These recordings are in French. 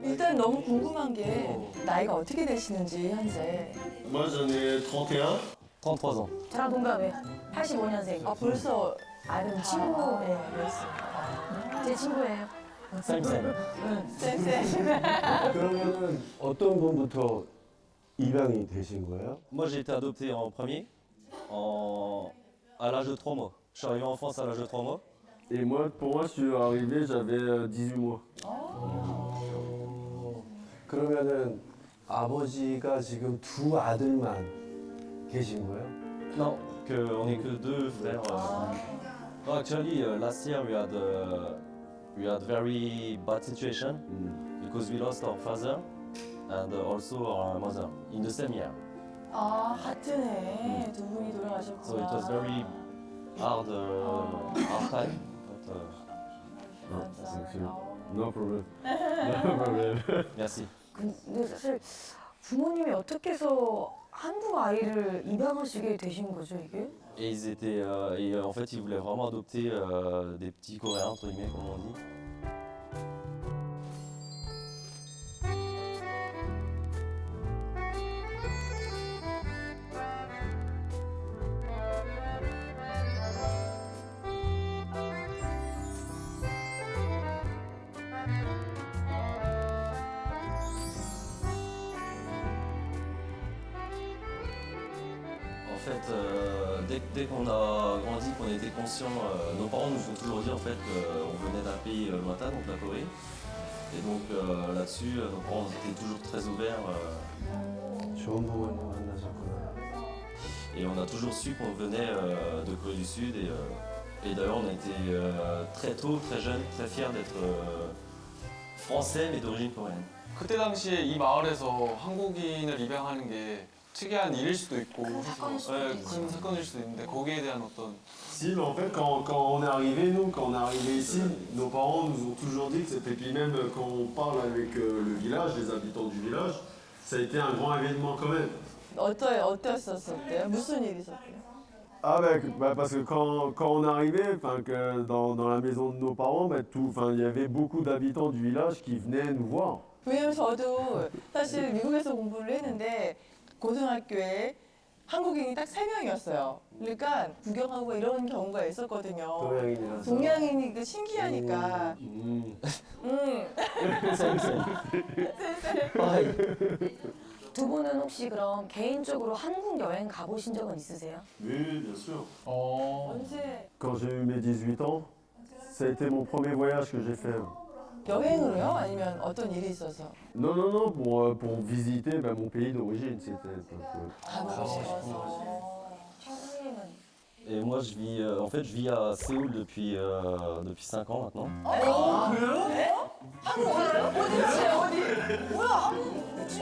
일단 너무 궁금한 게 나이가 어떻게 되시는지 현재. Moi j'en ai 31. 33 ans. 저랑 동갑에 85년생. 아 벌써 아름 친구, 네, 제 친구예요. 쌤쌤. 쌤쌤. 그러면은 어떤 분부터 입양이 되신 거예요? Moi j'ai été adopté en premier, à l'âge de 3 mois. Je suis arrivé en France à l'âge de 3 mois. Et moi, pour moi, je suis arrivé, j'avais 18 mois. 그러면은 아버지가 지금 두 아들만 계신 거예요? Non, on n'est que deux frères. No, actually, last year we had very bad situation because we lost our father and also our mother in the same year. 아 같은 해 두 분이 돌아가셨구나. So it was very hard time. But, No problem. No problem. merci. 근데 사실 부모님이 어떻게 해서 한국 아이를 입양하시게 되신 거죠, 이게? Et en fait, ils voulaient vraiment adopter des petits Coréens, entre guillemets, comme on dit. En fait, dès qu'on a grandi, qu'on était conscient, nos parents nous ont toujours dit en fait qu'on venait d'un pays lointain, donc la Corée. Et donc là-dessus, nos parents étaient toujours très ouverts 좋은 부모님 만나셨구나. et on a toujours su qu'on venait de Corée du Sud. Et d'ailleurs, on a été très tôt, très jeune, très fiers d'être français mais d'origine coréenne. 그때 당시에 이 마을에서 한국인을 입양하는 게 특이한 일일 수도 있고 큰 사건일 수도 있는데 거기에 대한 어떤 Si, mais en fait, quand on est arrivé, nous, quand on est arrivé ici, nos parents nous ont toujours dit que c'était. Puis même quand on parle avec le village, les habitants du village, ça a été un grand événement quand même. 어땠었대요? 무슨 일이 있었대요? Ah parce que quand on est arrivé, que dans la maison de nos parents, il y avait beaucoup d'habitants du village qui venaient nous voir. 왜냐면 저도 사실 미국에서 공부를 했는데 고등학교에 한국인이 딱 3명이었어요. 그러니까 구경하고 이런 경우가 있었거든요. 동양인이라서. 동양인이 그 신기하니까. 쌤쌤. Pareil. 두 분은 혹시 그럼 개인적으로 한국 여행 가보신 적은 있으세요? Oui, bien sûr. 언제 Quand j'ai eu mes 18 ans, ça a été mon premier voyage que j'ai fait. 여행으로요? 아니면 어떤 일이 있어서? Non, pour visiter mon pays d'origine, c'était. 가보고 싶어서. 형님은? Et moi, je vis à Séoul depuis 5 ans maintenant.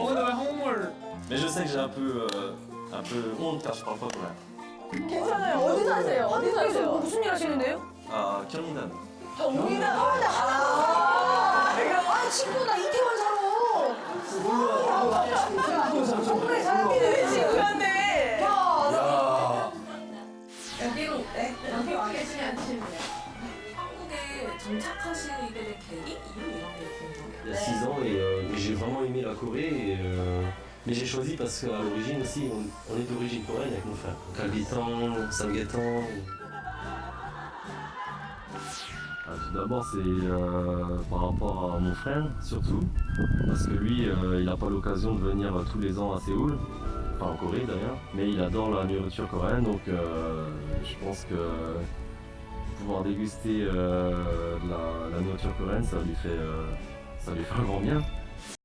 근데 왜 한국말 Mais je sais que j'ai un peu honte car je parle pas coréen. 괜찮아요. 어디 사세요? 어디 한국에서 사세요? 무슨 일 하시는데요? À Gyeonggi-nan. 경기나. 아 친구 나 이태원 살아. 동네 사람이네. 친구한테. 여기 와 계시면 한국에 정착하시게 된 계기? 이유 이런 게 궁금해요. Il y a 6 ans et j'ai vraiment aimé la Corée. Mais j'ai choisi parce qu'à l'origine aussi, on est d'origine coréenne avec mon frère. Donc Albitan, Samguetan. Tout d'abord, c'est par rapport à mon frère surtout. Parce que lui, il n'a pas l'occasion de venir tous les ans à Séoul. Enfin en Corée d'ailleurs. Mais il adore la nourriture coréenne. Donc je pense que pouvoir déguster la nourriture coréenne, ça lui fait un grand bien.